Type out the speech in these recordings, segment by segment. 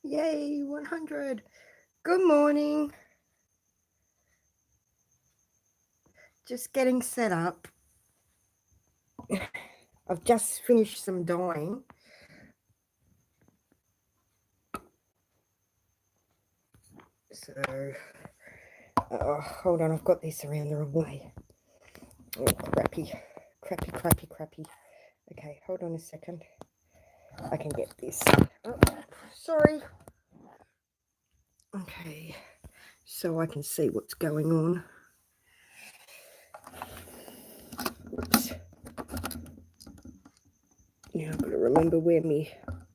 Yay, 100. Good morning. Just getting set up. I've just finished some dyeing. So, hold on, I've got this around the wrong way. Oh, crappy. Okay, hold on a second. I can get this. Oh, sorry. Okay, so I can see what's going on. Oops. Now I've got to remember where my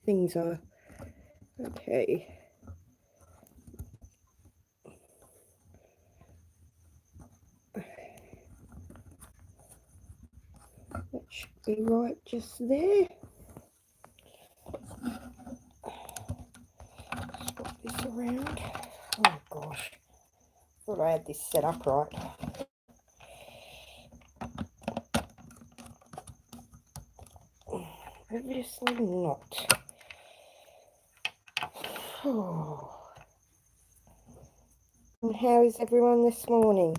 things are. Okay. That should be right just there. Swap this around. Oh gosh. Thought I had this set up right. Obviously not. Oh. And how is everyone this morning?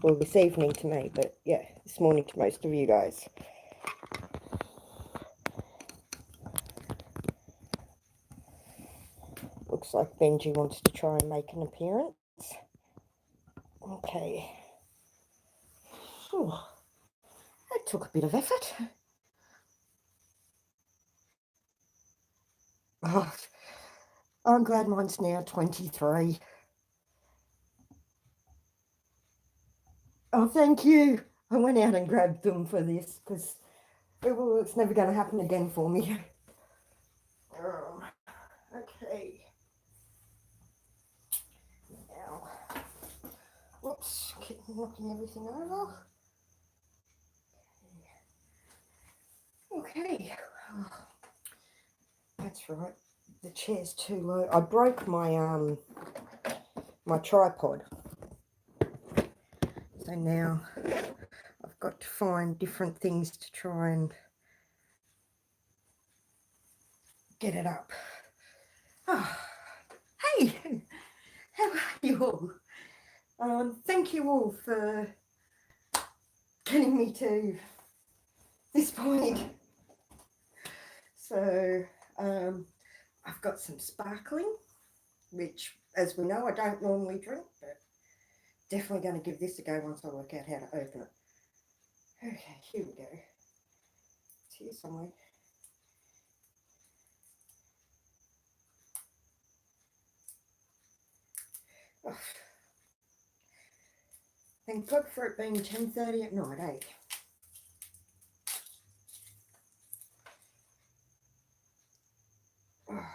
Well, this evening to me, but yeah, this morning to most of you guys. Looks like Benji wants to try and make an appearance. Okay. Oh, that took a bit of effort. Oh, I'm glad mine's now 23. Oh, thank you. I went out and grabbed them for this because it's never going to happen again for me. Okay. Now, whoops, keep knocking everything over. Okay. That's right. The chair's too low. I broke my my tripod. So now I've got to find different things to try and get it up. Oh, hey, how are you all? Thank you all for getting me to this point. So I've got some sparkling, which, as we know, I don't normally drink, but definitely going to give this a go once I work out how to open it. Okay, here we go. It's here somewhere. Oh. Thank God for it being 10:30 at night, eh? Oh.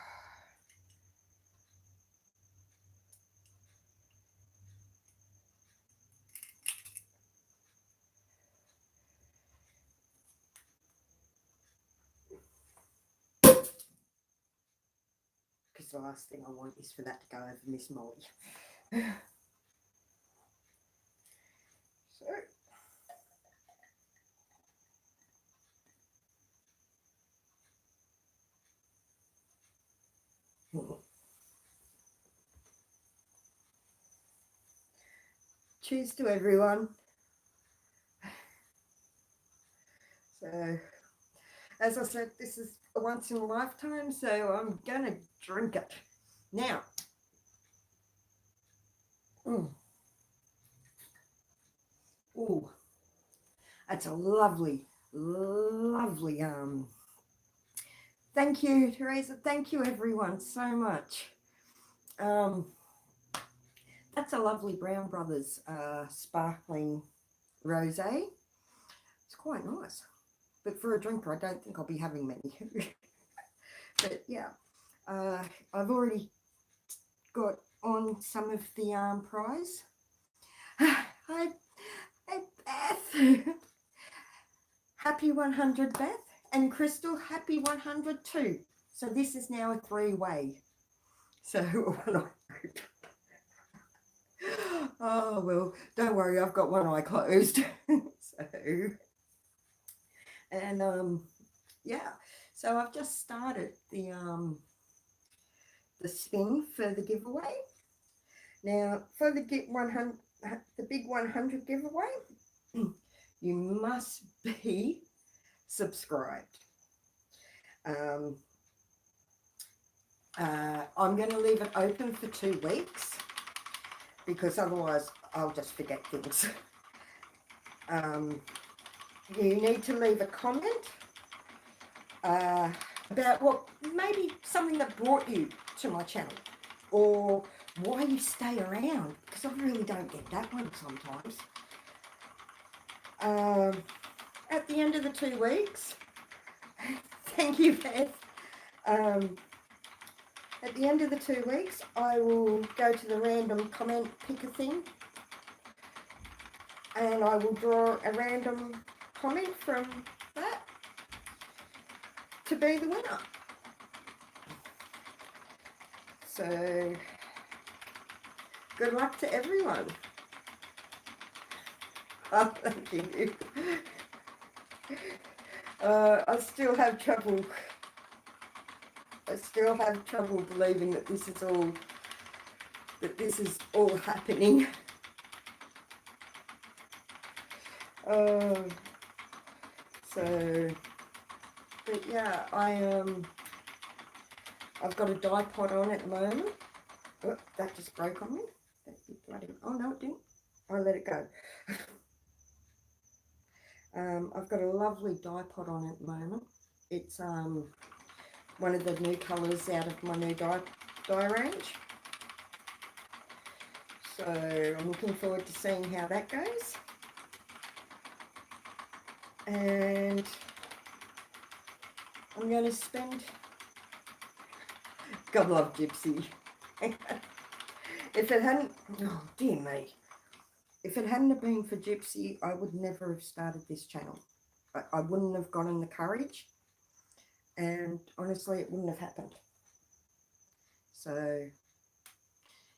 Because the last thing I want is for that to go over Miss Molly. So, cheers to everyone. So, as I said, this is a once in a lifetime, so I'm going to drink it. Now, ooh, that's a lovely, lovely, thank you, Teresa. Thank you, everyone, so much. That's a lovely Brown Brothers sparkling rosé. It's quite nice. But for a drinker, I don't think I'll be having many. But yeah, I've already got on some of the prize. Hi, Beth. Happy 100, Beth. And Crystal, happy 100 too. So this is now a 3-way. So one eye. Oh well, don't worry, I've got one eye closed. So, and yeah, so I've just started the spin for the giveaway. Now for the big 100 giveaway, you must be subscribed. I'm going to leave it open for 2 weeks because otherwise I'll just forget things. You need to leave a comment about what maybe something that brought you to my channel or why you stay around, because I really don't get that one sometimes. At the end of the 2 weeks, thank you, Beth. At the end of the 2 weeks, I will go to the random comment picker thing, and I will draw a random comment from that to be the winner. So, good luck to everyone. Oh, thank you. I still have trouble believing that this is all happening. But yeah, I've got a dye pot on at the moment. Oh, that just broke on me. Oh no, it didn't. I let it go. I've got a lovely dye pot on at the moment. It's one of the new colours out of my new dye range. So I'm looking forward to seeing how that goes. And I'm going to spend... God love Gypsy. If it hadn't... Oh, dear me. If it hadn't have been for Gypsy, I would never have started this channel. I wouldn't have gotten the courage. And honestly, it wouldn't have happened. So,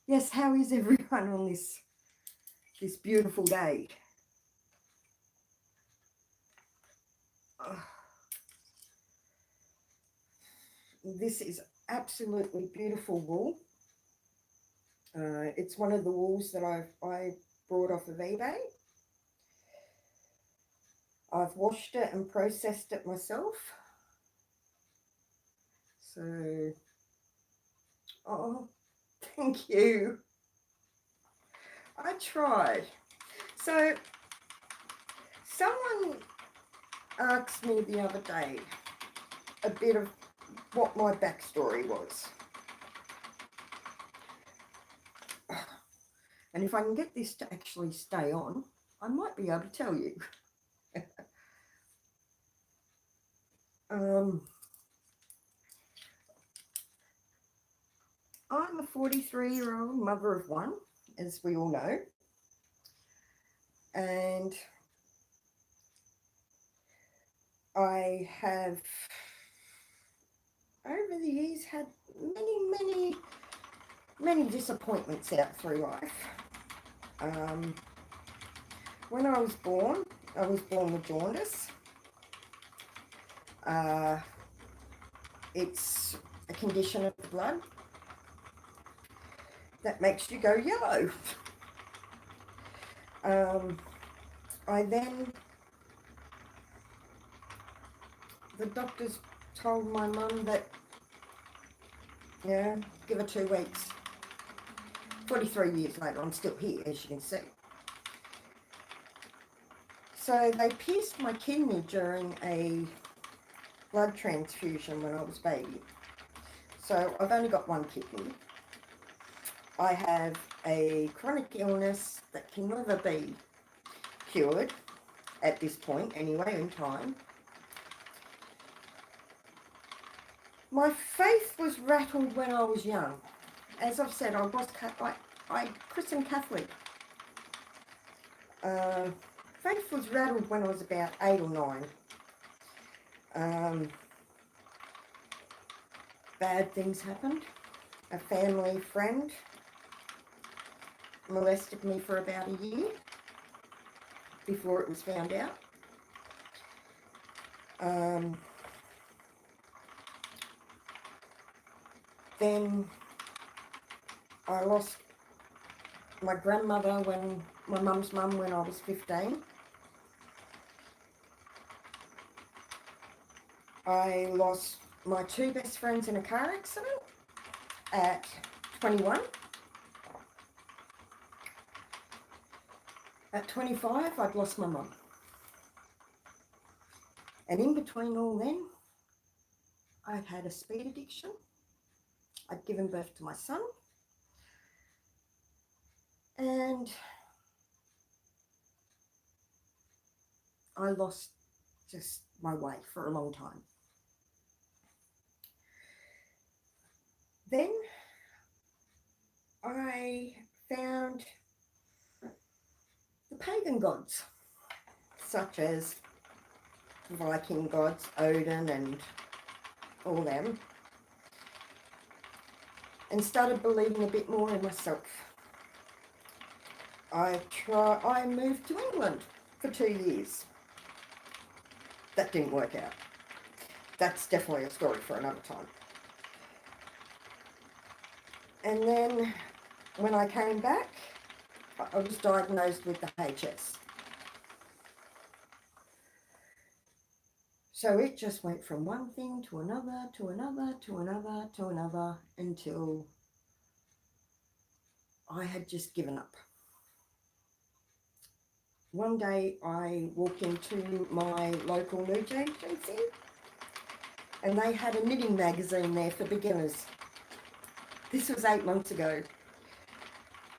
yes, how is everyone on this beautiful day? Oh, this is absolutely beautiful wool. It's one of the wools that I brought off of eBay. I've washed it and processed it myself. So, oh, thank you. I tried. So, someone asked me the other day a bit of what my backstory was. And if I can get this to actually stay on, I might be able to tell you. I'm a 43-year-old mother of one, as we all know. And I have, over the years, had many disappointments out through life. When I was born with jaundice. It's a condition of the blood that makes you go yellow. The doctors told my mum that, yeah, give her 2 weeks. 43 years later, I'm still here, as you can see. So they pierced my kidney during a blood transfusion when I was a baby. So I've only got one kidney. I have a chronic illness that can never be cured at this point, anyway, in time. My faith was rattled when I was young. As I've said, I christened Catholic. Faith was rattled when I was about 8 or 9. Bad things happened. A family friend molested me for about a year before it was found out. Then I lost my grandmother when my mum's mum when I was 15. I lost my two best friends in a car accident at 21. At 25, I'd lost my mum. And in between all then, I'd had a speed addiction. I'd given birth to my son. And I lost just my way for a long time. Then I found the pagan gods, such as Viking gods, Odin and all them, and started believing a bit more in myself. I moved to England for 2 years. That didn't work out. That's definitely a story for another time. And then when I came back, I was diagnosed with the HS. So it just went from one thing to another, to another, to another, to another, until I had just given up. One day I walked into my local news agency and they had a knitting magazine there for beginners. This was 8 months ago.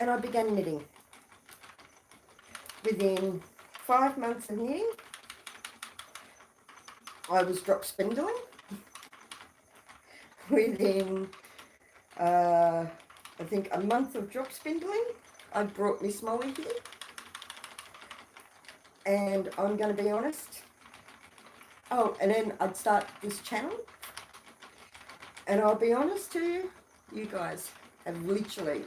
And I began knitting. Within 5 months of knitting, I was drop spindling. Within, I think, a month of drop spindling, I brought Miss Molly here. And I'm going to be honest. Oh, and then I'd start this channel. And I'll be honest to you, you guys have literally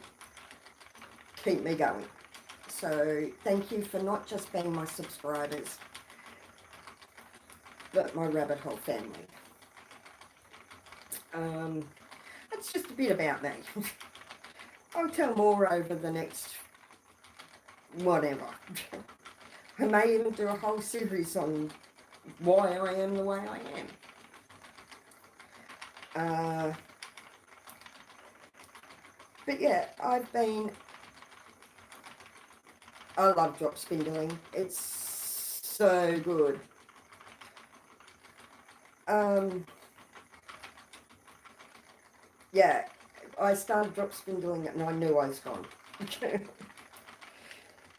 keep me going. So thank you for not just being my subscribers, but my rabbit hole family. That's just a bit about me. I'll tell more over the next whatever. I may even do a whole series on why I am the way I am. But yeah, I love drop spindling. It's so good. Yeah, I started drop spindling and I knew I was gone.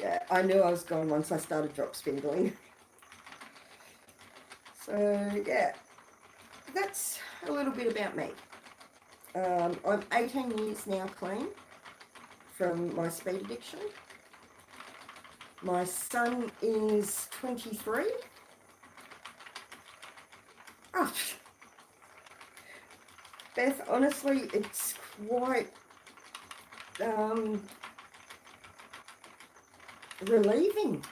Yeah, I knew I was gone once I started drop spindling. So yeah, that's a little bit about me. I'm 18 years now clean from my speed addiction. My son is 23. Oh, Beth, honestly, it's quite relieving.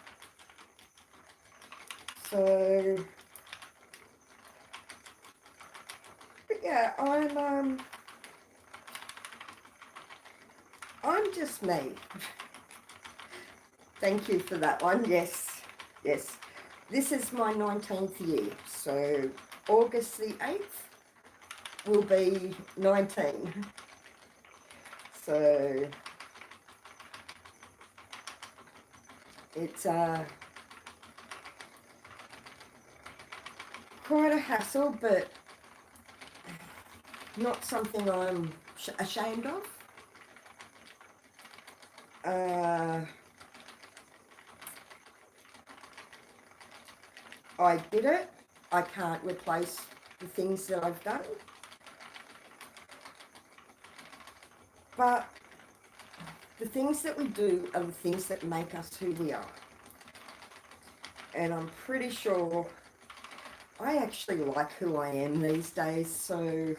So, but yeah, I'm just me. Thank you for that one. Yes, yes. This is my 19th year, so August the 8th will be 19. So it's quite a hassle, but not something I'm ashamed of. I did it. I can't replace the things that I've done. But the things that we do are the things that make us who we are. And I'm pretty sure I actually like who I am these days, so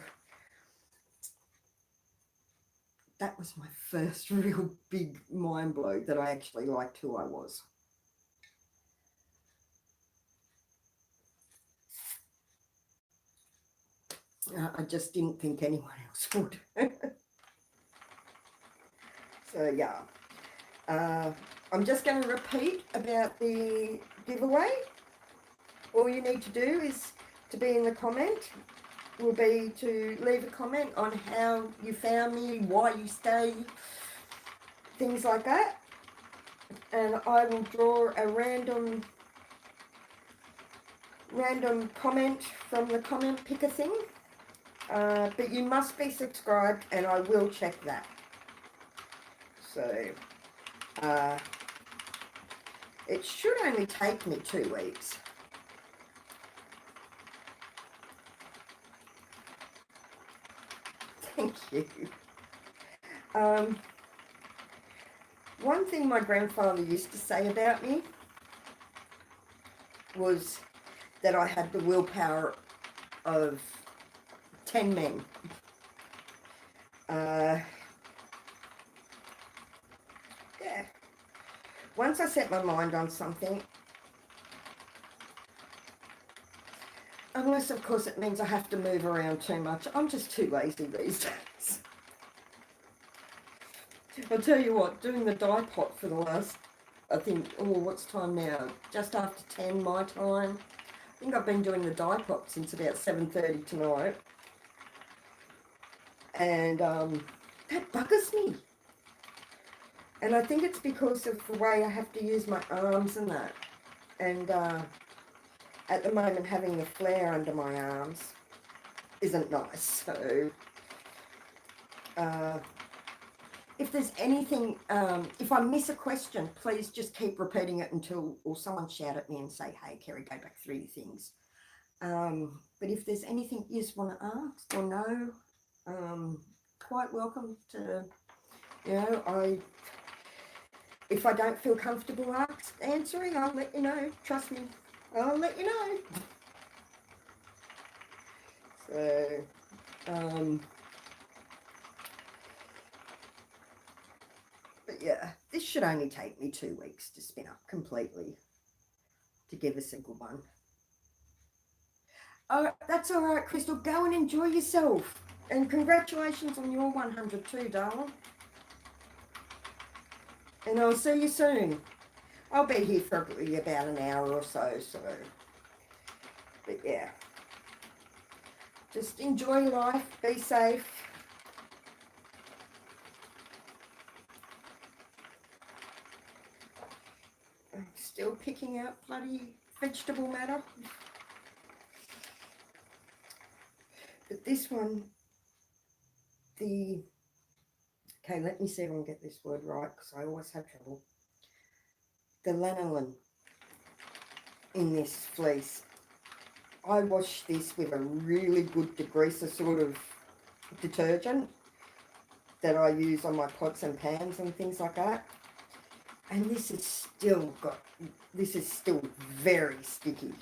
that was my first real big mind blow, that I actually liked who I was. I just didn't think anyone else would. So yeah, I'm just going to repeat about the giveaway. All you need to do is to be in the comment, will be to leave a comment on how you found me, why you stay, things like that. And I will draw a random comment from the comment picker thing. But you must be subscribed, and I will check that. So it should only take me 2 weeks. Thank you. One thing my grandfather used to say about me was that I had the willpower of 10 men. Yeah. Once I set my mind on something, unless of course it means I have to move around too much, I'm just too lazy these days. I'll tell you what, doing the dye pot for the last, I think, oh, what's time now? Just after 10 my time. I think I've been doing the dye pot since about 7:30 tonight. And that buggers me. And I think it's because of the way I have to use my arms and that. And at the moment, having the flare under my arms isn't nice. So if there's anything, if I miss a question, please just keep repeating it until, or someone shout at me and say, hey, Kerry, go back through your things. But if there's anything you just want to ask or know, quite welcome to, you know, if I don't feel comfortable answering, I'll let you know. Trust me, I'll let you know. So, but yeah, this should only take me 2 weeks to spin up completely to give us a good one. Oh, that's all right, Crystal. Go and enjoy yourself. And congratulations on your 100 too, darling. And I'll see you soon. I'll be here for probably about an hour or so. But yeah, just enjoy life. Be safe. I'm still picking out bloody vegetable matter. But this one, okay, let me see if I can get this word right, because I always have trouble. The lanolin in this fleece, I wash this with a really good degreaser sort of detergent that I use on my pots and pans and things like that. And this is still very sticky.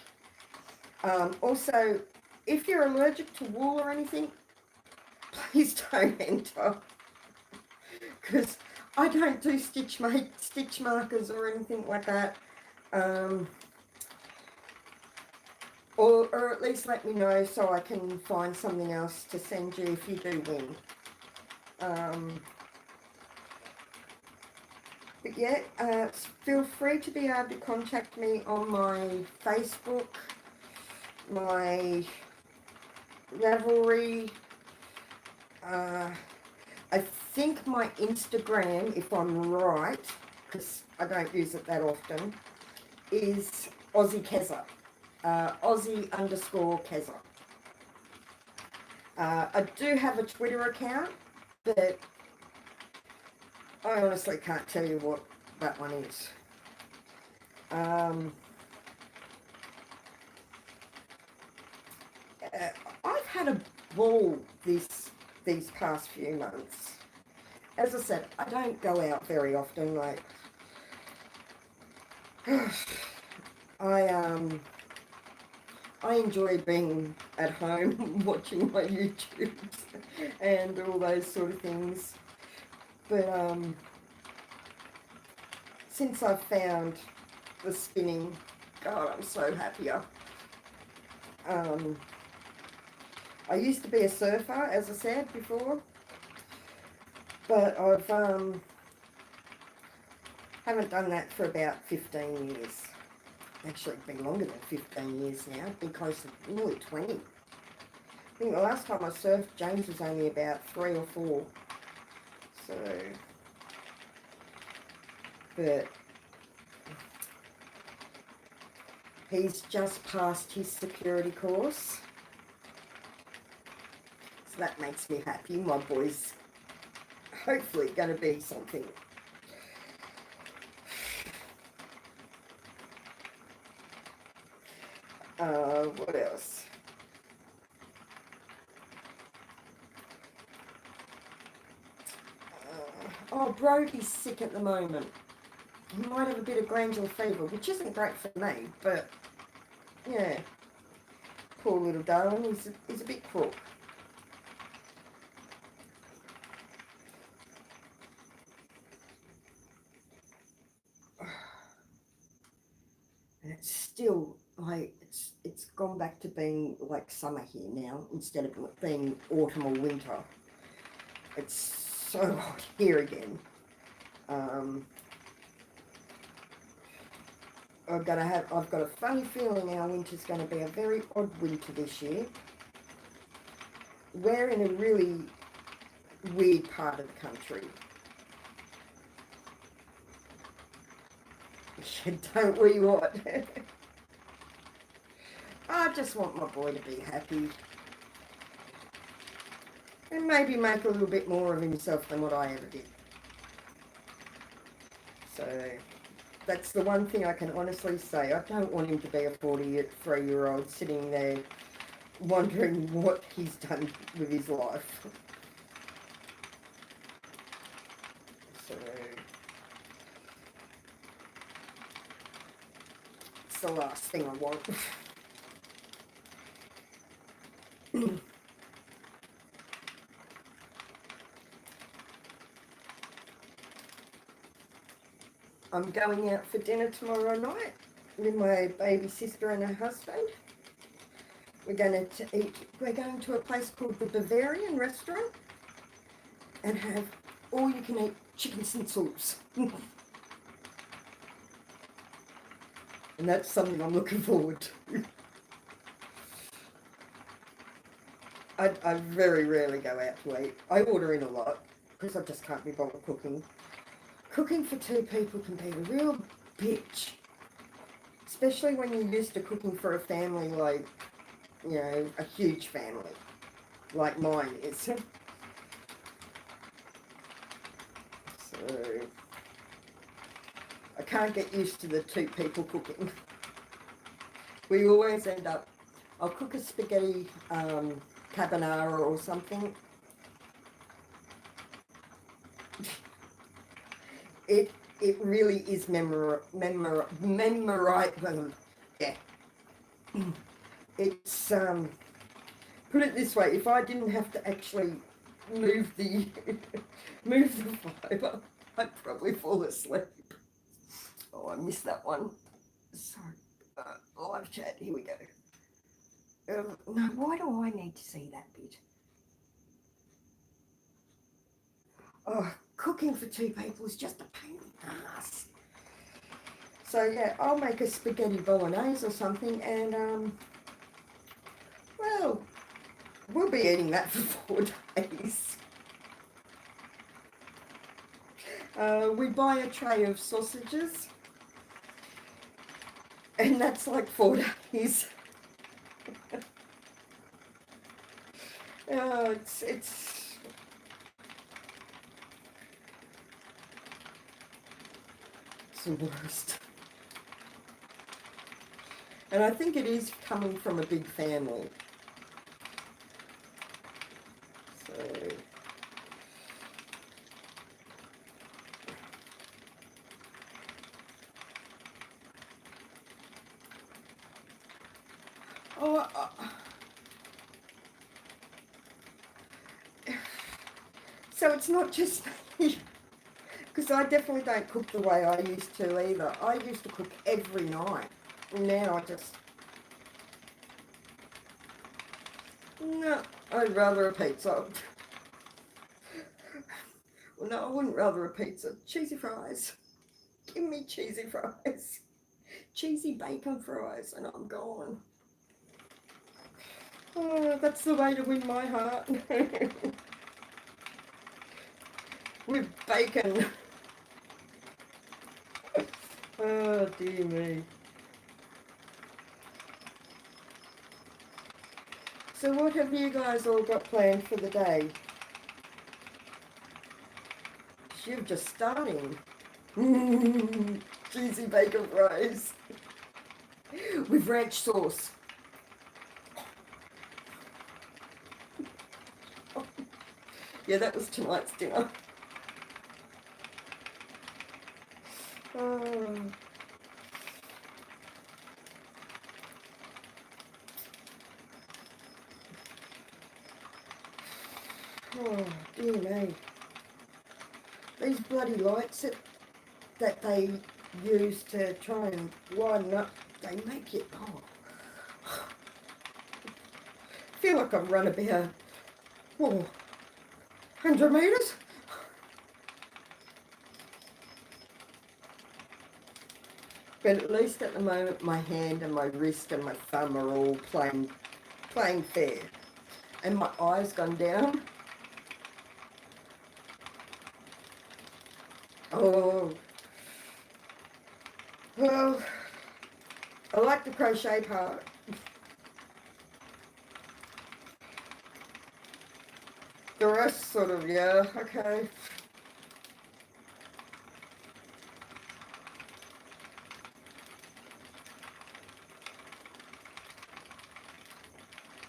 Also, if you're allergic to wool or anything, please don't enter, because I don't do stitch markers or anything like that. Or at least let me know so I can find something else to send you if you do win. But yeah, feel free to be able to contact me on my Facebook, my Ravelry, I think my Instagram, if I'm right, because I don't use it that often, is Aussie Keza, Aussie_Keza. I do have a Twitter account, but I honestly can't tell you what that one is. I've had a ball these past few months. As I said, I don't go out very often. Like, I enjoy being at home watching my YouTube and all those sort of things. But since I've found the spinning, God, I'm so happier. I used to be a surfer, as I said before, but I've haven't done that for about 15 years. Actually, it's been longer than 15 years now. It's been close to nearly 20. I think the last time I surfed, James was only about 3 or 4. So, but he's just passed his security course. So that makes me happy. My boy's hopefully going to be something. What else? Oh, Brody's sick at the moment. He might have a bit of glandular fever, which isn't great for me, but yeah. Poor little darling, he's a bit crook. And it's still like it's gone back to being like summer here now instead of being autumn or winter. It's so hot here again. I've got a funny feeling our winter's going to be a very odd winter this year. We're in a really weird part of the country. Don't we what? I just want my boy to be happy. And maybe make a little bit more of himself than what I ever did. So that's the one thing I can honestly say. I don't want him to be a 43-year-old sitting there wondering what he's done with his life. So it's the last thing I want. I'm going out for dinner tomorrow night with my baby sister and her husband. We're going to a place called the Bavarian Restaurant and have all you can eat chicken schnitzel's. And that's something I'm looking forward to. I very rarely go out to eat. I order in a lot because I just can't be bothered cooking. Cooking for 2 people can be a real bitch. Especially when you're used to cooking for a family like, you know, a huge family. Like mine is. So, I can't get used to the 2 people cooking. We always end up, I'll cook a spaghetti carbonara or something. It really is yeah. It's put it this way, if I didn't have to actually move the move the fibre, I'd probably fall asleep. Oh, I missed that one. Sorry. Live chat, here we go. No, why do I need to see that bit? Oh, cooking for 2 people is just a pain in the ass. So yeah, I'll make a spaghetti bolognese or something, and well, we'll be eating that for 4 days. We buy a tray of sausages, and that's like 4 days. It's the worst. And I think it is coming from a big family. So Oh, so it's not just me, because I definitely don't cook the way I used to either. I used to cook every night. Now I just, no, I'd rather a pizza. Well, no, I wouldn't rather a pizza. Cheesy fries. Give me cheesy fries. Cheesy bacon fries, and I'm gone. Oh, that's the way to win my heart. With bacon. Oh, dear me. So what have you guys all got planned for the day? You're just starting. Cheesy bacon fries. With ranch sauce. Yeah, that was tonight's dinner. Oh. Oh, dear me. These bloody lights that they use to try and widen up, they make it, oh. I feel like I've run about, 100 metres. But at least at the moment my hand and my wrist and my thumb are all playing fair. And my eyes gone down. Oh, well, I like the crochet part. The rest sort of, yeah, okay.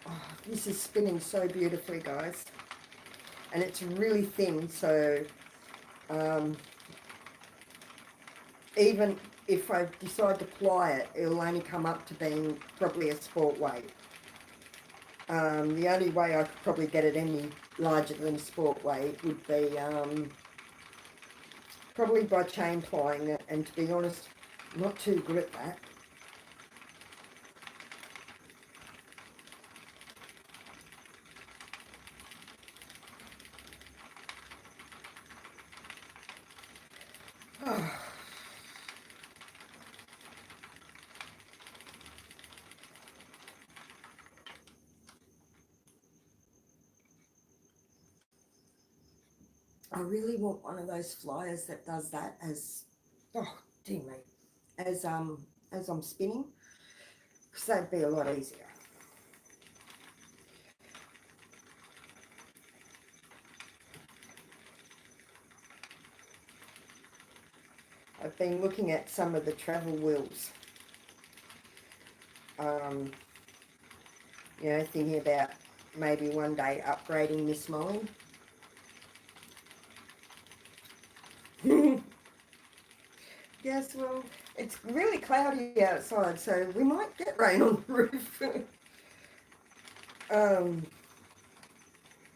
Oh, this is spinning so beautifully, guys. And it's really thin, so even if I decide to ply it, it'll only come up to being probably a sport weight. The only way I could probably get it any larger than a sport weight would be probably by chain plying it, and to be honest, I'm not too good at that. Oh. I really want one of those flyers that does that as, oh dear me, as I'm spinning, because that'd be a lot easier. I've been looking at some of the travel wheels, you know, thinking about maybe one day upgrading this mine. Yes, well, it's really cloudy outside, so we might get rain on the roof.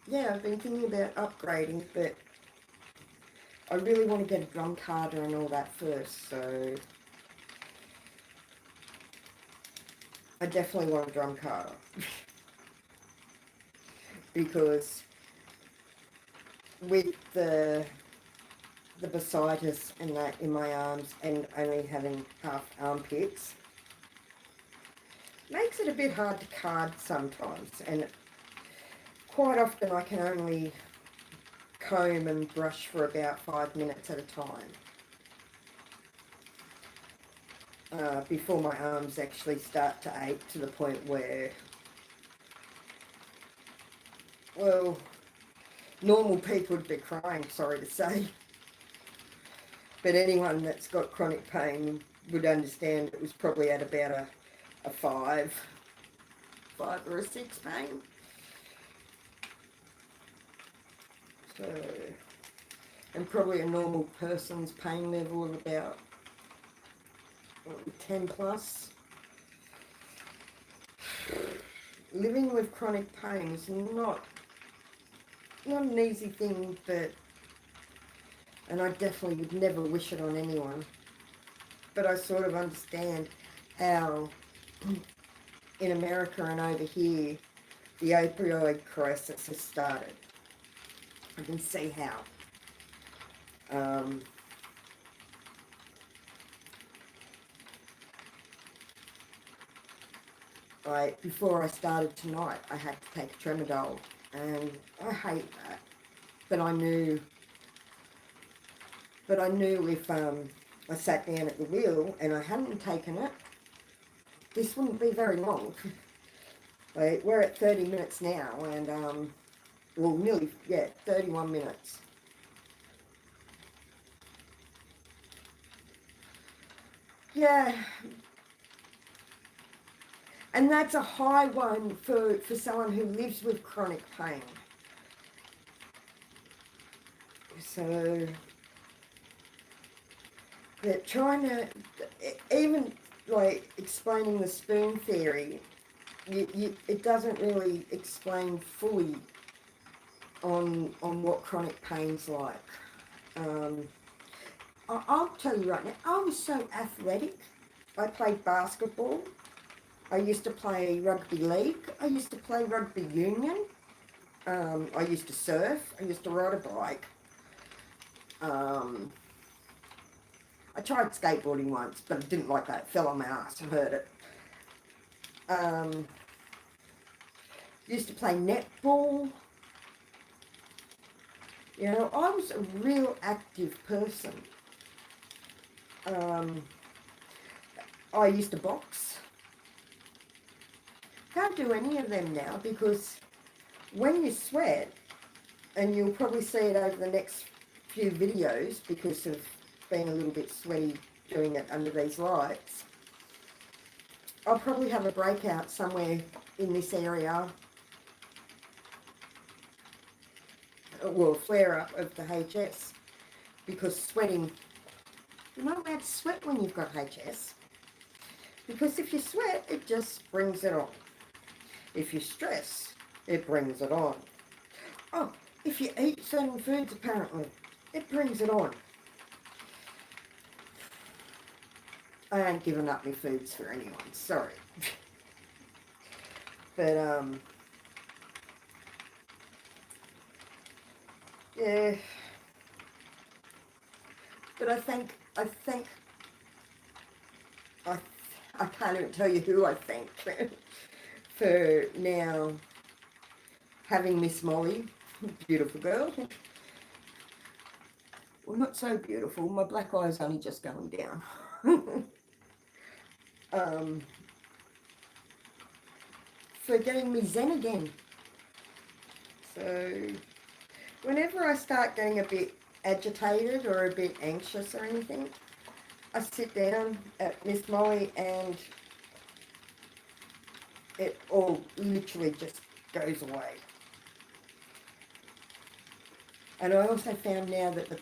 Yeah, I've been thinking about upgrading, but I really want to get a drum carder and all that first, so I definitely want a drum carder. Because with the bursitis and that in my arms, and only having half armpits, makes it a bit hard to card sometimes, and quite often I can only comb and brush for about 5 minutes at a time before my arms actually start to ache to the point where, well, normal people would be crying, sorry to say. But anyone that's got chronic pain would understand it was probably at about a 5 or a 6 pain. So, and probably a normal person's pain level of about 10 plus. living with chronic pain is not an easy thing, and I definitely would never wish it on anyone. But I sort of understand how in America and over here the opioid crisis has started. I can see how. Before I started tonight, I had to take a tramadol, and I hate that. But I knew if I sat down at the wheel and I hadn't taken it, this wouldn't be very long. We're at 30 minutes now, and well, nearly, yeah, 31 minutes. Yeah. And that's a high one for someone who lives with chronic pain. So, but trying to, even like explaining the spoon theory, it doesn't really explain fully on what chronic pain's like. I'll tell you right now, I was so athletic. I played basketball. I used to play rugby league. I used to play rugby union. I used to surf. I used to ride a bike. I tried skateboarding once, but I didn't like that. It fell on my ass. I hurt it. Used to play netball. You know, I was a real active person. I used to box. Can't do any of them now because when you sweat, and you'll probably see it over the next few videos because of being a little bit sweaty doing it under these lights, I'll probably have a breakout somewhere in this area, well, flare up of the HS, because sweating, you're not allowed to sweat when you've got HS, because if you sweat, it just brings it on. If you stress, it brings it on. Oh, if you eat certain foods, apparently, it brings it on. I ain't giving up my foods for anyone, sorry. But, yeah. But I can't even tell you who I thank for now having Miss Molly, beautiful girl. Well, not so beautiful. My black eye's only just going down. For getting me zen again. So, whenever I start getting a bit agitated or a bit anxious or anything, I sit down at Miss Molly and it all literally just goes away. And I also found now that the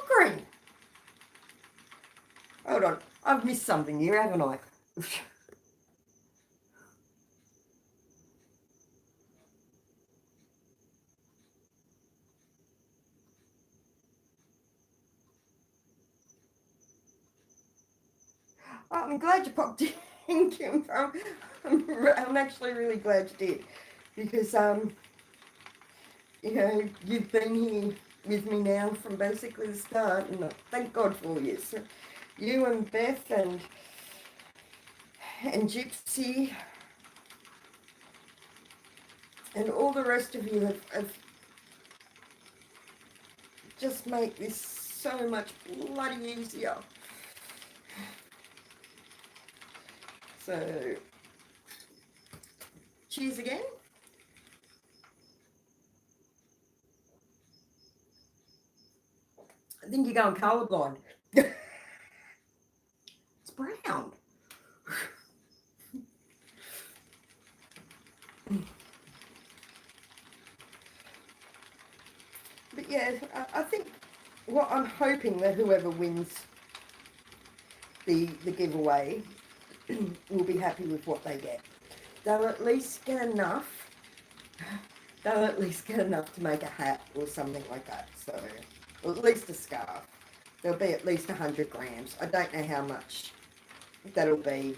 green. Hold on, I've missed something here, haven't I? Oh, I'm glad you popped in, Kimberann. I'm actually really glad you did, because you know, you've been here with me now from basically the start, and thank God for you. So you and Beth and Gypsy and all the rest of you have just made this so much bloody easier. So, cheers again. I think you're going colourblind. It's brown. But yeah, I think well, I'm hoping that whoever wins the giveaway will be happy with what they get. They'll at least get enough. They'll at least get enough to make a hat or something like that. So, or at least a scarf. There'll be at least 100 grams. I don't know how much that'll be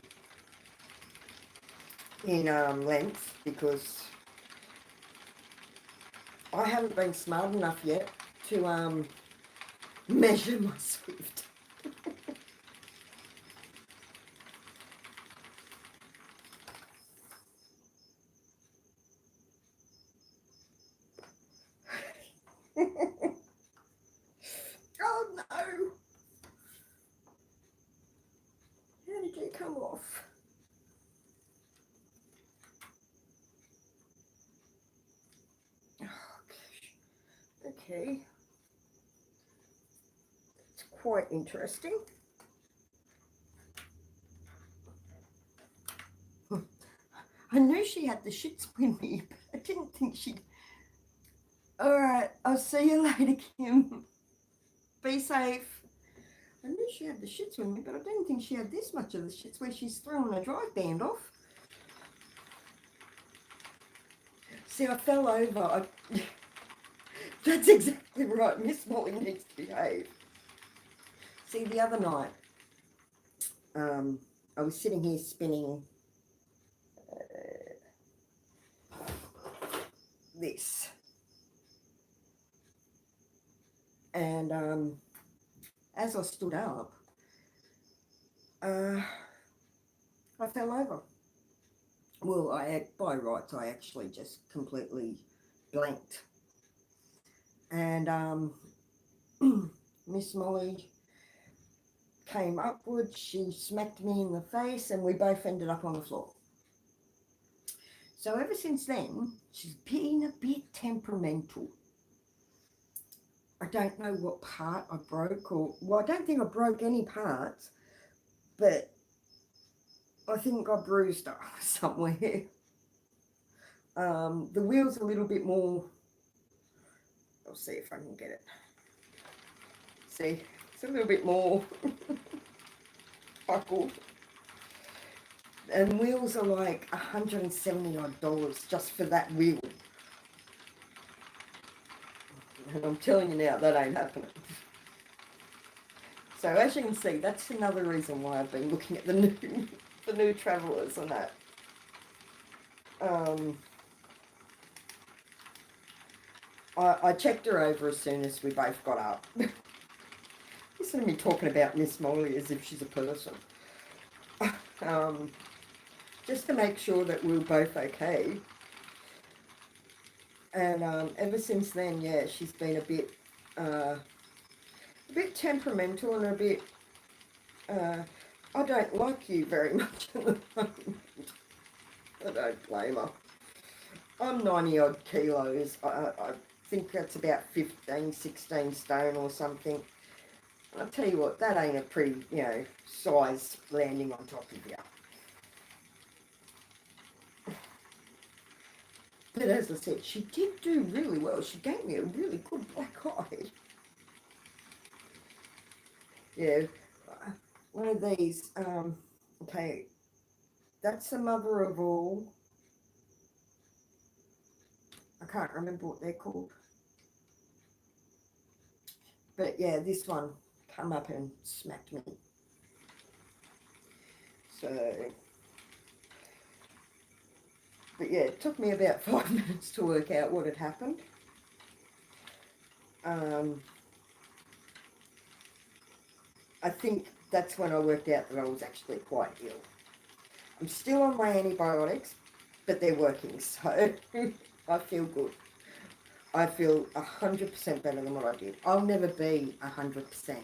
in length, because I haven't been smart enough yet to measure my Swift. Oh no! How did you come off? Oh gosh. Okay. It's quite interesting. I knew she had the shits with me, but I didn't think she'd... Alright, I'll see you later, Kim. Be safe. I knew she had the shits with me, but I didn't think she had this much of the shits where she's throwing a drive band off. See, I fell over. That's exactly right. Miss Molly needs to behave. See, the other night, I was sitting here spinning this. And as I stood up, I fell over. Well, by rights, I actually just completely blanked. And Miss Molly came upwards, she smacked me in the face, and we both ended up on the floor. So ever since then, she's been a bit temperamental. I don't know what part I broke, or, well, I don't think I broke any parts, but I think I bruised her somewhere. The wheel's a little bit more, I'll see if I can get it. See, it's a little bit more buckled. And wheels are like $170 odd just for that wheel. And I'm telling you now, that ain't happening. So as you can see, that's another reason why I've been looking at the new Travellers and that. I checked her over as soon as we both got up. Listen to me talking about Miss Molly as if she's a person. Just to make sure that we're both okay. And ever since then, yeah, she's been a bit temperamental and a bit, I don't like you very much at the moment. I don't blame her. I'm 90 odd kilos. I think that's about 15, 16 stone or something. I'll tell you what, that ain't a pretty, size landing on top of you. But as I said, she did do really well. She gave me a really good black eye. Yeah, one of these, okay, that's the mother of all. I can't remember what they're called. But yeah, this one come up and smacked me. So, but yeah, it took me about 5 minutes to work out what had happened. I think that's when I worked out that I was actually quite ill. I'm still on my antibiotics, but they're working, so I feel good. I feel 100% better than what I did. I'll never be 100%,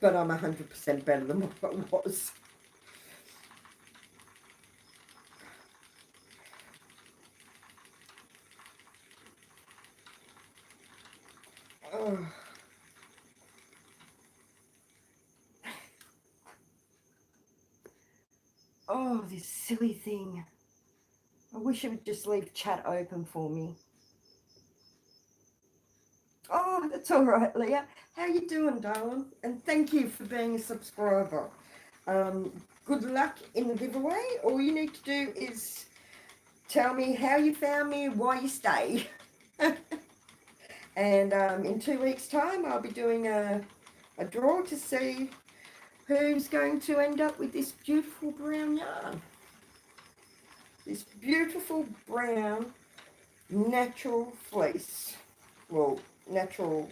but I'm 100% better than what I was. Oh, this silly thing. I wish it would just leave chat open for me. That's all right, Leah. How you doing, darling? And thank you for being a subscriber. Good luck in the giveaway. All you need to do is tell me how you found me, why you stay. And in 2 weeks' time, I'll be doing a draw to see who's going to end up with this beautiful brown yarn. This beautiful brown natural fleece. Well, natural,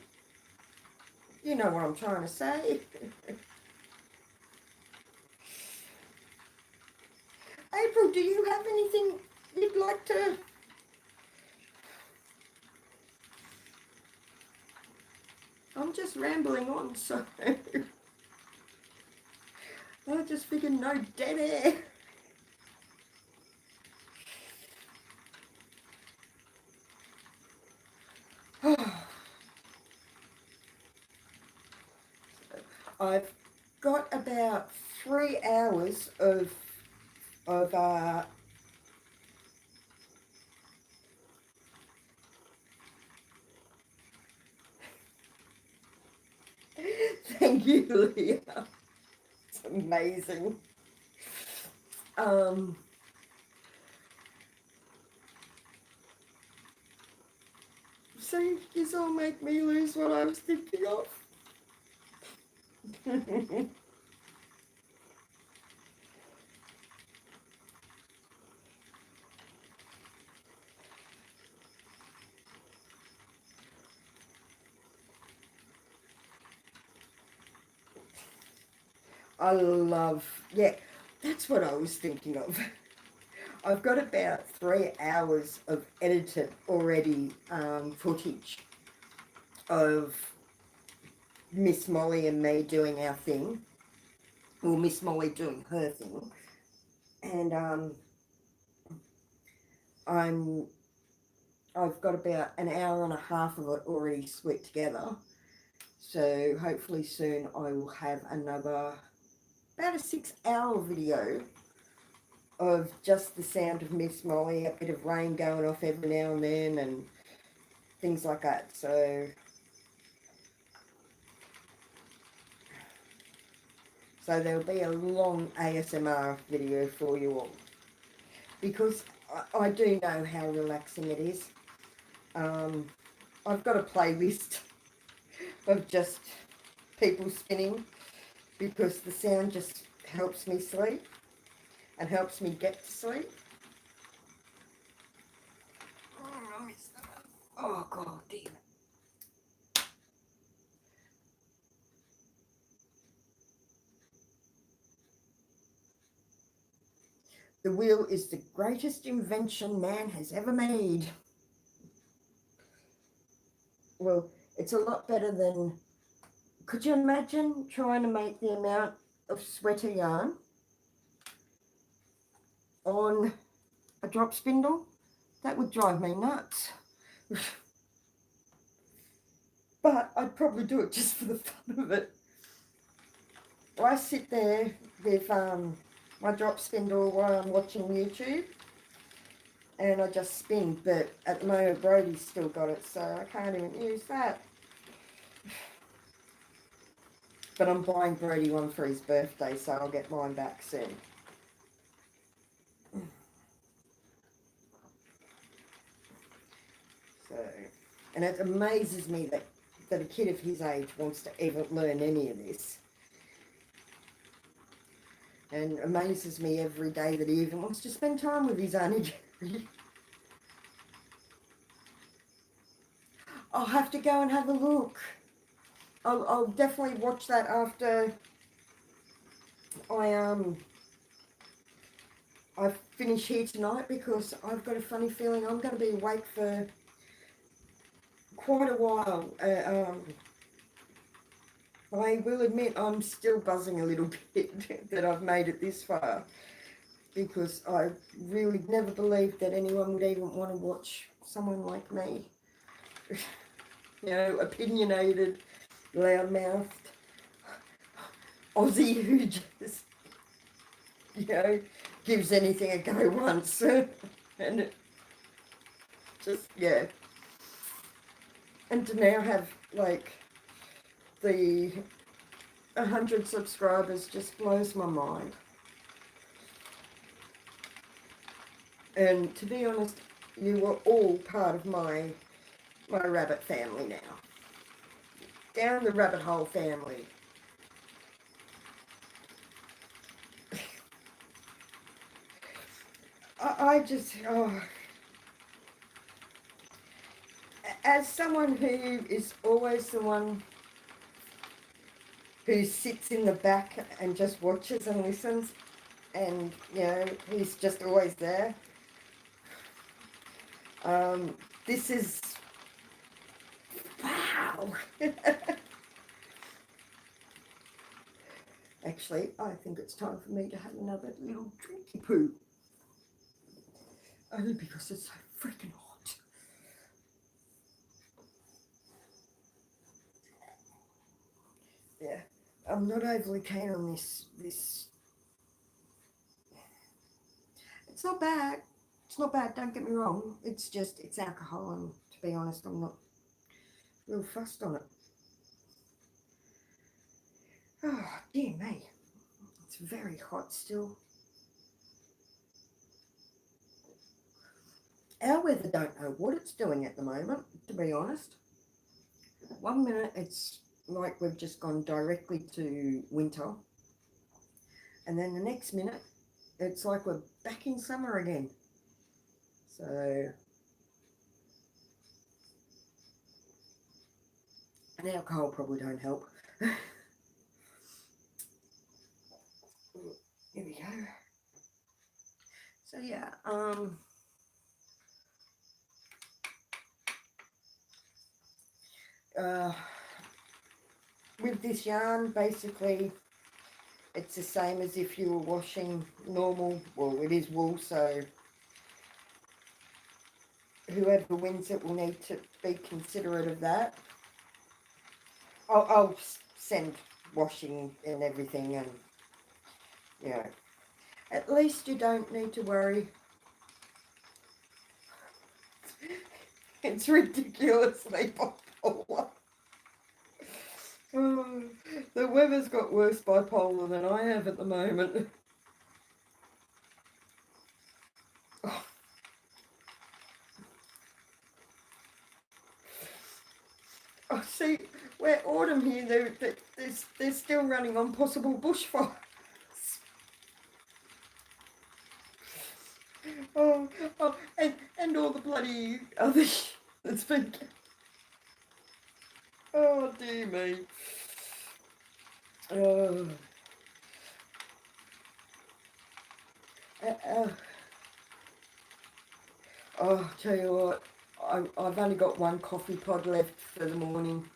you know what I'm trying to say. April, do you have anything you'd like to... I'm just rambling on, so... I just figured no dead air. I've got about 3 hours of thank you, Leah. It's amazing. See, this all make me lose what I was thinking of. I love, yeah, that's what I was thinking of. I've got about 3 hours of edited already footage of Miss Molly and me doing our thing, or Miss Molly doing her thing, and I've got about an hour and a half of it already split together. So hopefully soon I will have another about a 6-hour video of just the sound of Miss Molly, a bit of rain going off every now and then, and things like that. So there'll be a long ASMR video for you all, because I do know how relaxing it is. I've got a playlist of just people spinning, because the sound just helps me sleep and helps me get to sleep. Oh, God damn it. The wheel is the greatest invention man has ever made. Well, it's a lot better than... Could you imagine trying to make the amount of sweater yarn on a drop spindle? That would drive me nuts. But I'd probably do it just for the fun of it. I sit there with my drop spindle while I'm watching YouTube, and I just spin, but at the moment Brody's still got it, so I can't even use that. But I'm buying Brody one for his birthday, so I'll get mine back soon. So, and it amazes me that a kid of his age wants to even learn any of this. And amazes me every day that he even wants to spend time with his auntie. I'll have to go and have a look. I'll definitely watch that after I finish here tonight, because I've got a funny feeling I'm going to be awake for quite a while. I will admit I'm still buzzing a little bit that I've made it this far, because I really never believed that anyone would even want to watch someone like me. You know, opinionated, loud-mouthed Aussie who just, you know, gives anything a go once. And it just, yeah. And to now have like the 100 subscribers just blows my mind. And to be honest, you are all part of my rabbit family now. Down the rabbit hole family. I just, oh, as someone who is always the one who sits in the back and just watches and listens, and, you know, he's just always there. This is, wow. Actually, I think it's time for me to have another little drinky poo. Only because it's so freaking hot. Yeah, I'm not overly keen on this. It's not bad. It's not bad, don't get me wrong. It's just, it's alcohol, and to be honest, I'm not real fussed on it. Oh, dear me. It's very hot still. Our weather don't know what it's doing at the moment, to be honest. 1 minute it's like we've just gone directly to winter. And then the next minute, it's like we're back in summer again. So, and alcohol probably don't help. Here we go. So yeah, with this yarn, basically, it's the same as if you were washing normal, well, it is wool, so whoever wins it will need to be considerate of that. I'll send washing and everything, and, you know, at least you don't need to worry. It's ridiculously bipolar. Oh, the weather's got worse bipolar than I have at the moment. Oh. Oh, see, we're autumn here, they're still running on possible bushfires. Oh, and all the bloody other shit that's been... Oh, dear me. Oh. Oh, tell you what, I've only got one coffee pod left for the morning.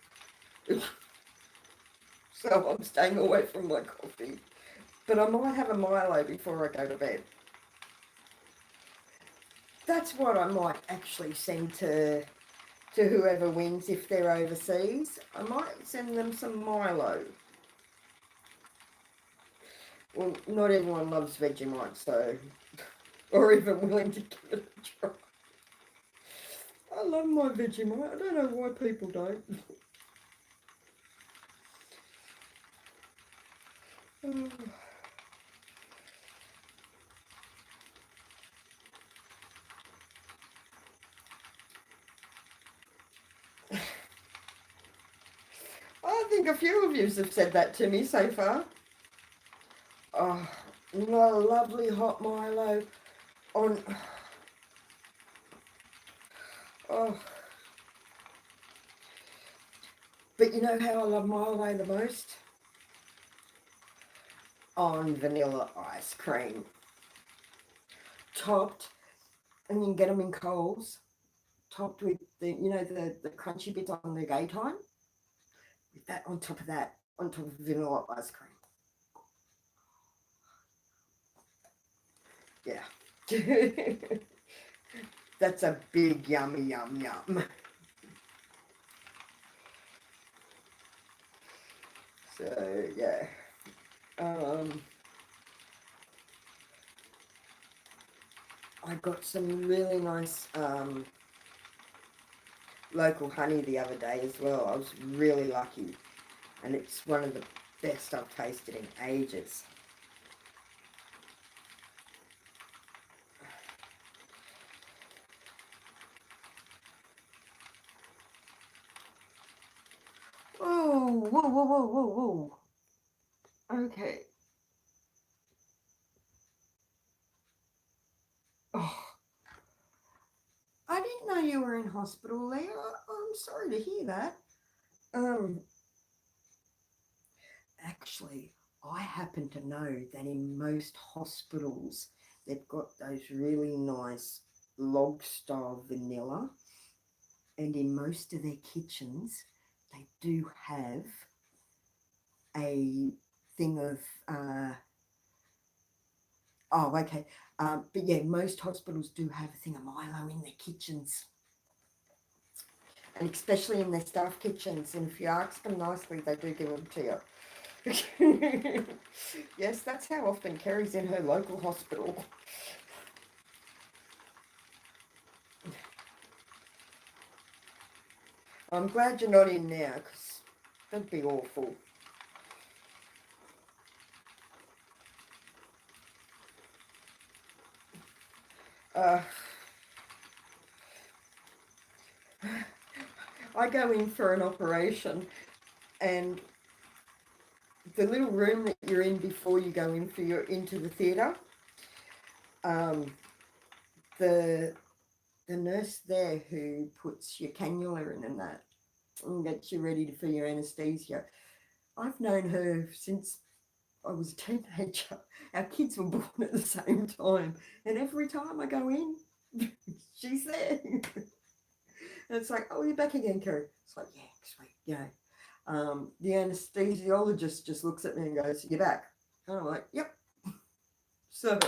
So I'm staying away from my coffee. But I might have a Milo before I go to bed. That's what I might actually send to whoever wins if they're overseas. I might send them some Milo. Well, not everyone loves Vegemite, so... or even willing to give it a try. I love my Vegemite. I don't know why people don't. Oh. I think a few of you have said that to me so far. Oh, lovely hot Milo on... Oh. But you know how I love Milo the most? On vanilla ice cream. Topped, and you can get them in Coles, topped with the, you know, the crunchy bits on the gay time. With that on top of that, on top of vanilla ice cream. Yeah. That's a big yummy yum yum. So yeah. I got some really nice local honey the other day as well. I was really lucky. And it's one of the best I've tasted in ages. Oh, whoa, whoa, whoa, whoa, whoa. Okay. Oh, I didn't know you were in hospital, Leah. I'm sorry to hear that. Um, Actually, I happen to know that in most hospitals, they've got those really nice log style vanilla, and in most of their kitchens, they do have a thing of, oh, okay. But yeah, most hospitals do have a thing of Milo in their kitchens, and especially in their staff kitchens. And if you ask them nicely, they do give them to you. Yes, that's how often Kerry's in her local hospital. I'm glad you're not in now, because that'd be awful. I go in for an operation, and the little room that you're in before you go in for into the theatre, the nurse there who puts your cannula in and that and gets you ready for your anaesthesia. I've known her since I was a teenager. Our kids were born at the same time, and every time I go in, she's there. And it's like, oh, you're back again, Kerry. It's like, yeah, sweet, the anesthesiologist just looks at me and goes, you're back. And I'm like, yep. So,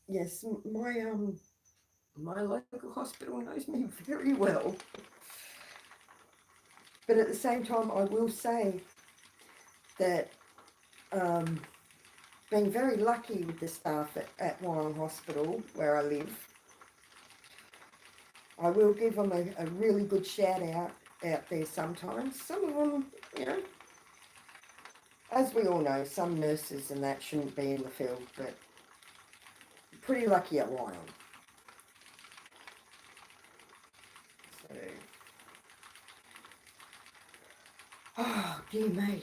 yes, my local hospital knows me very well. But at the same time, I will say that being very lucky with the staff at Wyong Hospital, where I live, I will give them a really good shout out there sometimes. Some of them, you know, as we all know, some nurses and that shouldn't be in the field, but pretty lucky at Wyong. So, oh, dear me.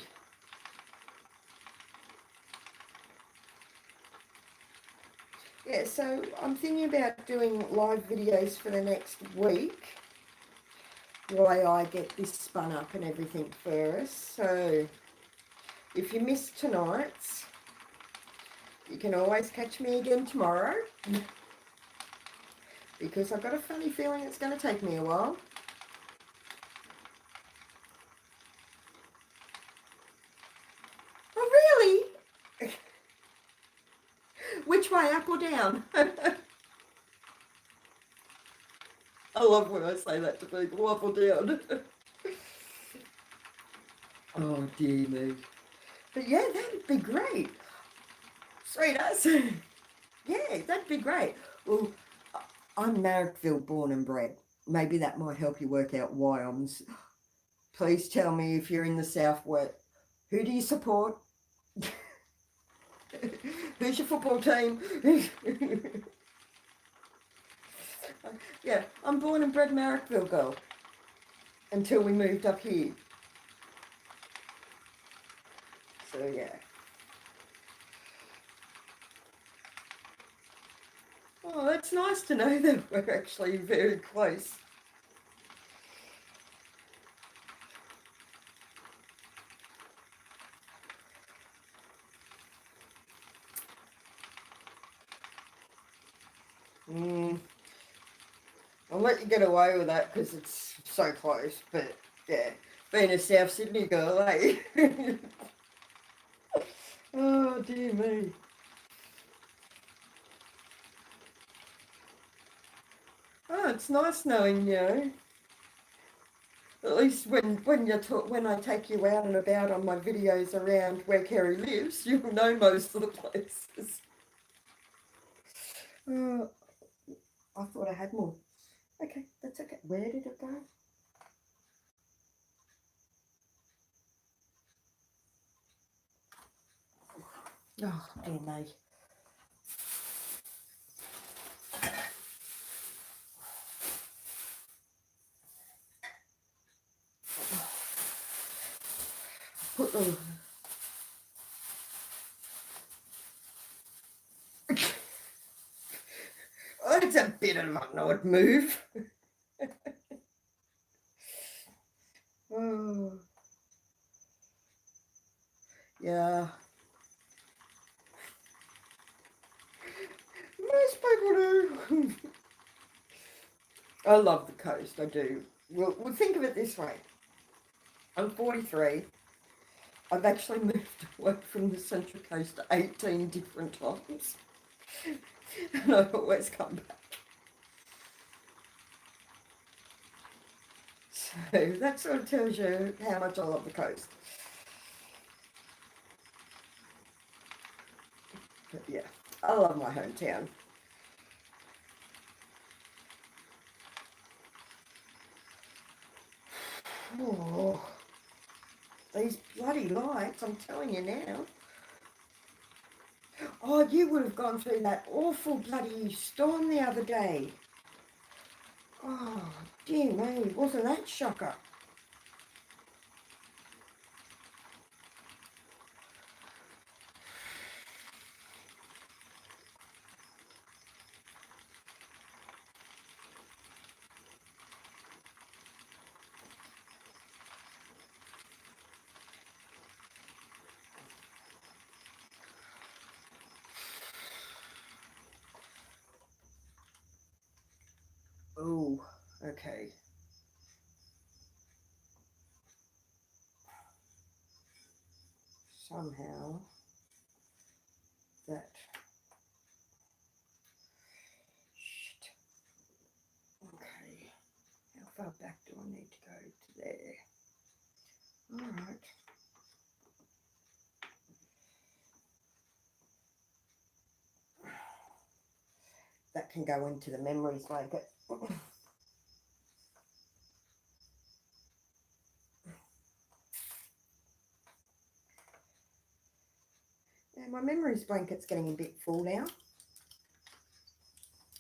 Yeah, so I'm thinking about doing live videos for the next week while I get this spun up and everything for us. So if you missed tonight's, you can always catch me again tomorrow, because I've got a funny feeling it's going to take me a while. Oh, really? Which way, up or down? I love when I say that to people, up or down. Oh, dear me. But yeah, that'd be great. Sweet as. Yeah, that'd be great. Well, I'm Marrickville born and bred. Maybe that might help you work out why I'm... Please tell me if you're in the southwest. Who do you support? Who's your football team? Yeah, I'm born and bred Marrickville girl. Until we moved up here. So yeah. Oh, that's nice to know that we're actually very close. I'll let you get away with that because it's so close, but yeah, being a South Sydney girl, eh? Oh, dear me. Oh, it's nice knowing, you know, at least when I take you out and about on my videos around where Kerry lives, you'll know most of the places. Oh, I thought I had more. Okay, that's okay. Where did it go? Oh, dear me. Put the... Oh, it's a bit of an odd move. Oh, yeah. Most people do. I love the coast, I do. We'll think of it this way. I'm 43. I've actually moved away from the Central Coast 18 different times. And I always come back. So that sort of tells you how much I love the coast. But yeah, I love my hometown. Oh, these bloody lights, I'm telling you now. Oh, you would have gone through that awful bloody storm the other day. Oh, dear me, wasn't that shocker? Oh, okay. Somehow that... Shit. Okay. How far back do I need to go to there? Alright. That can go into the memories blanket. Yeah, my memories blanket's getting a bit full now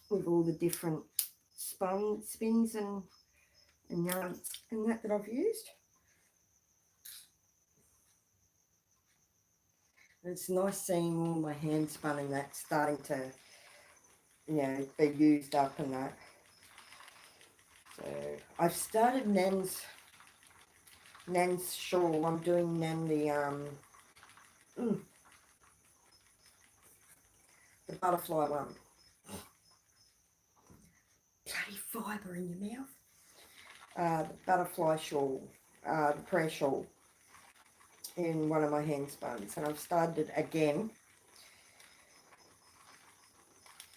with all the different spins and yarns and that I've used. And it's nice seeing all my hand spun and that starting to, you know, be used up and that. So I've started Nan's shawl. I'm doing Nan the butterfly one. Bloody fibre in your mouth. The butterfly shawl, the prayer shawl in one of my hand spuns, and I've started it again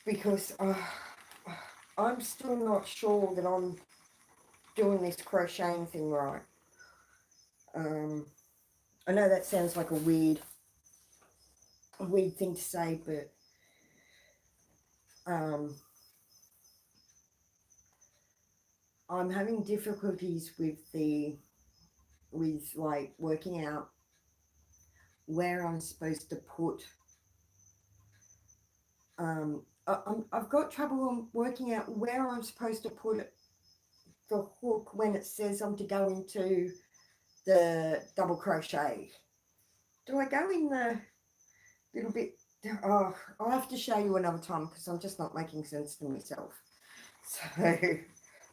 because I'm still not sure that I'm doing this crocheting thing right. I know that sounds like a weird thing to say, but I'm having difficulties with like working out where I'm supposed to put. I've got trouble working out where I'm supposed to put the hook when it says I'm to go into the double crochet. Do I go in the little bit? Oh, I'll have to show you another time because I'm just not making sense to myself. So I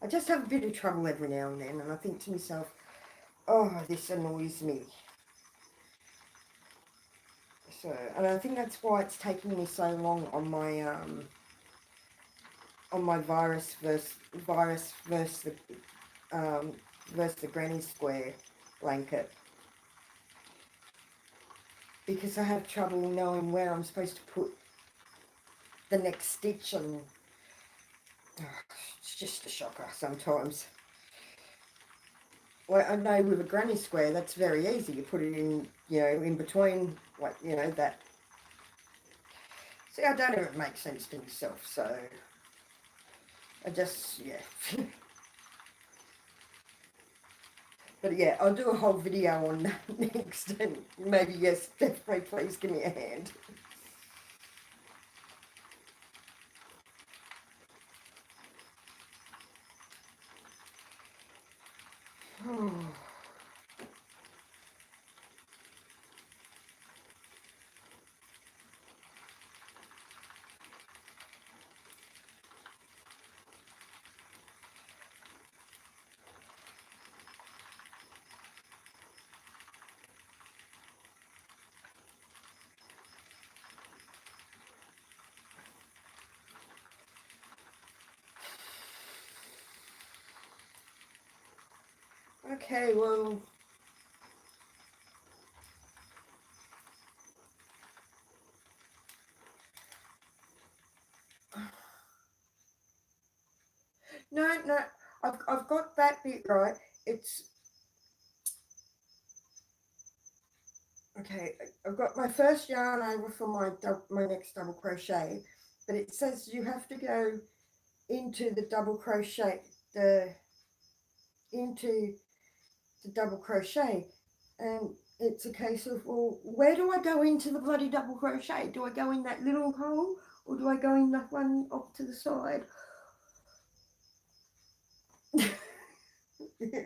just have a bit of trouble every now and then, and I think to myself, oh, this annoys me. So, and I think that's why it's taking me so long on my virus versus the granny square blanket, because I have trouble knowing where I'm supposed to put the next stitch, and it's just a shocker sometimes. Well, I know with a granny square that's very easy. You put it in, you know, in between, like, you know, that. See, I don't know if it makes sense to myself, so I just, yeah. But yeah, I'll do a whole video on that next, and maybe, yes, definitely please give me a hand. Oh. Okay, well, no, I've got that bit right. It's okay. I've got my first yarn over for my next double crochet, but it says you have to go into the double crochet, into the double crochet, and it's a case of, well, where do I go into the bloody double crochet? Do I go in that little hole, or do I go in that one off to the side?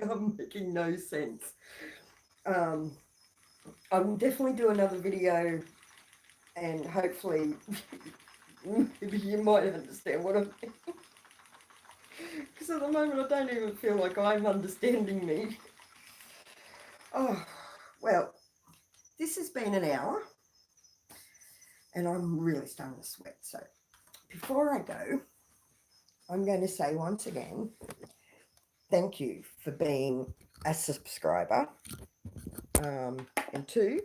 I'm making no sense. I'll definitely do another video, and hopefully maybe you might understand what I'm thinking. Because at the moment I don't even feel like I'm understanding me. Oh, well, this has been an hour, and I'm really starting to sweat. So before I go, I'm going to say once again, thank you for being a subscriber. And two,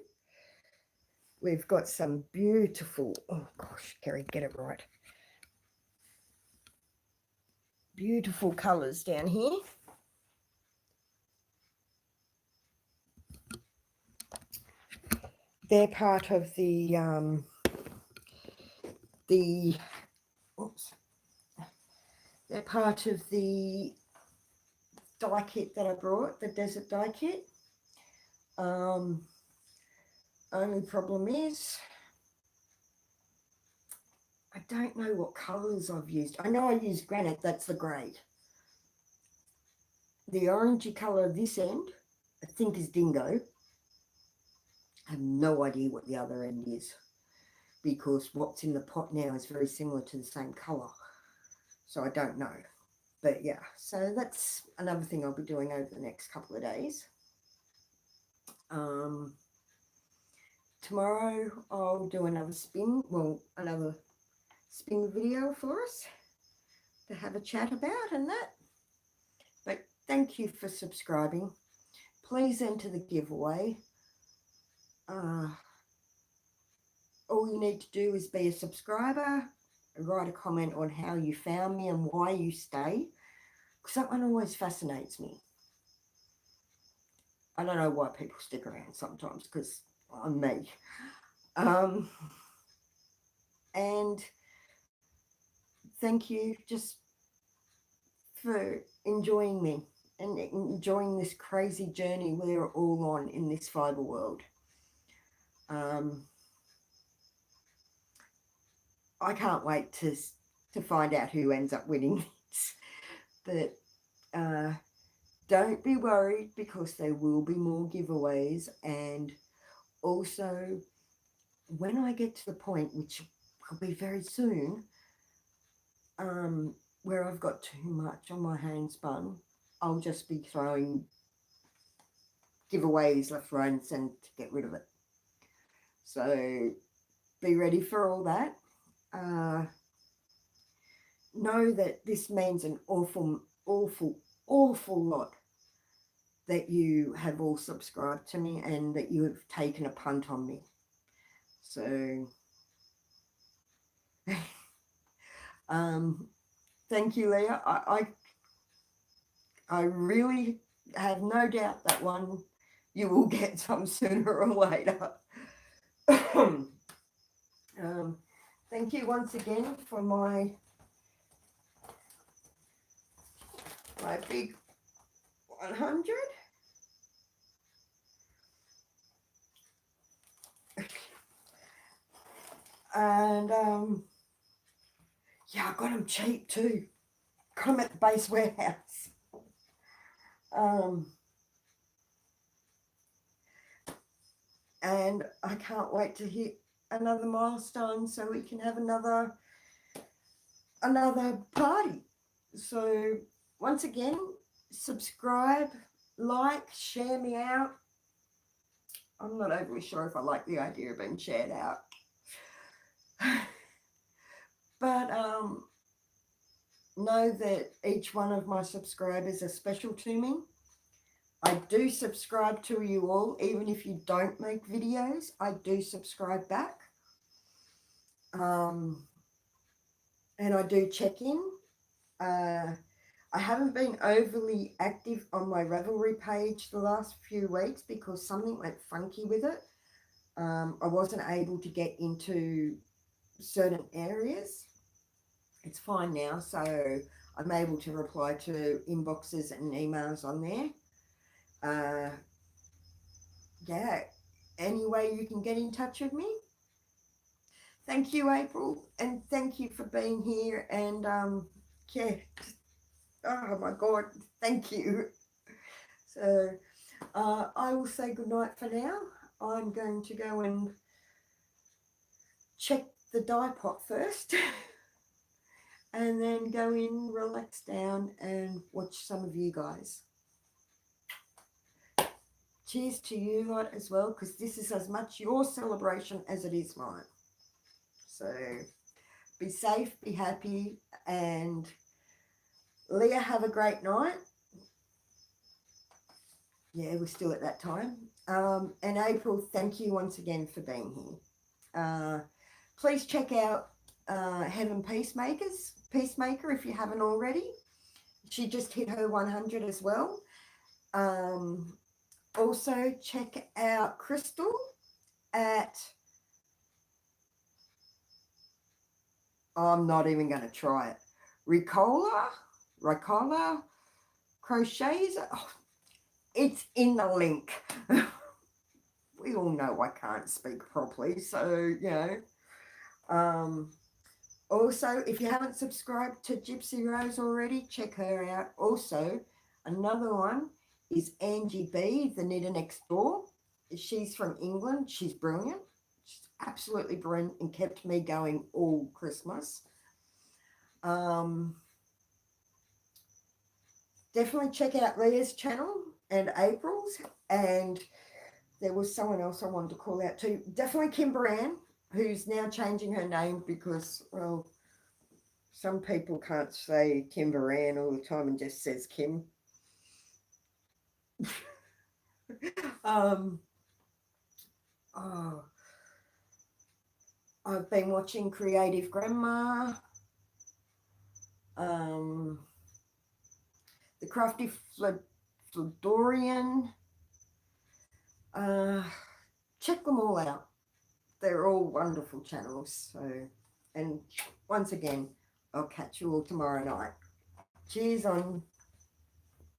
we've got some beautiful, oh gosh, Kerry, get it right. Beautiful colours down here. They're part of the oops, they're part of the die kit that I brought, the desert die kit. Only problem is I don't know what colours I've used. I know I used granite, that's the grey. The orangey colour this end, I think, is dingo. I have no idea what the other end is, because what's in the pot now is very similar to the same colour. So I don't know. But yeah, so that's another thing I'll be doing over the next couple of days. Tomorrow I'll do another spin video for us to have a chat about and that. But thank you for subscribing. Please enter the giveaway. All you need to do is be a subscriber, write a comment on how you found me and why you stay, because that one always fascinates me. I don't know why people stick around sometimes, because I'm me. And thank you just for enjoying me and enjoying this crazy journey we're all on in this fibre world. I can't wait to find out who ends up winning this. But don't be worried, because there will be more giveaways. And also, when I get to the point, which will be very soon, where I've got too much on my handspun, I'll just be throwing giveaways left, right and centre to get rid of it. So be ready for all that. Know that this means an awful lot that you have all subscribed to me and that you have taken a punt on me. So thank you, Leah. I really have no doubt that one you will get some sooner or later. Thank you once again for my my big 100. And yeah, I got them cheap too. Got them at the base warehouse. And I can't wait to hit another milestone so we can have another party. So once again, subscribe, like, share me out. I'm not overly sure if I like the idea of being shared out. But know that each one of my subscribers are special to me. I do subscribe to you all, even if you don't make videos. I do subscribe back. And I do check in. I haven't been overly active on my Ravelry page the last few weeks because something went funky with it. I wasn't able to get into certain areas. It's fine now, so I'm able to reply to inboxes and emails on there. Yeah, any way you can get in touch with me. Thank you, April, and thank you for being here. And yeah, oh my God, thank you. So I will say goodnight for now. I'm going to go and check the dye pot first. And then go in, relax down, and watch some of you guys. Cheers to you lot as well, because this is as much your celebration as it is mine. So be safe, be happy, and Leah, have a great night. Yeah, we're still at that time. And April, thank you once again for being here. Please check out Heaven Piecemaker if you haven't already. She just hit her 100 as well. Also check out Crystal at, I'm not even going to try it, Ricola Crochets. Oh, it's in the link. We all know I can't speak properly, so you know. Also, if you haven't subscribed to Gypsy Rose already, check her out. Also, another one is Angie B, the knitter next door. She's from England. She's brilliant. She's absolutely brilliant and kept me going all Christmas. Definitely check out Leah's channel and April's. And there was someone else I wanted to call out too. Definitely Kimberann, who's now changing her name because, well, some people can't say Kimberann all the time and just says Kim. I've been watching Creative Grandma, the Crafty Flodorian. Check them all out. They're all wonderful channels. So, and once again, I'll catch you all tomorrow night. Cheers on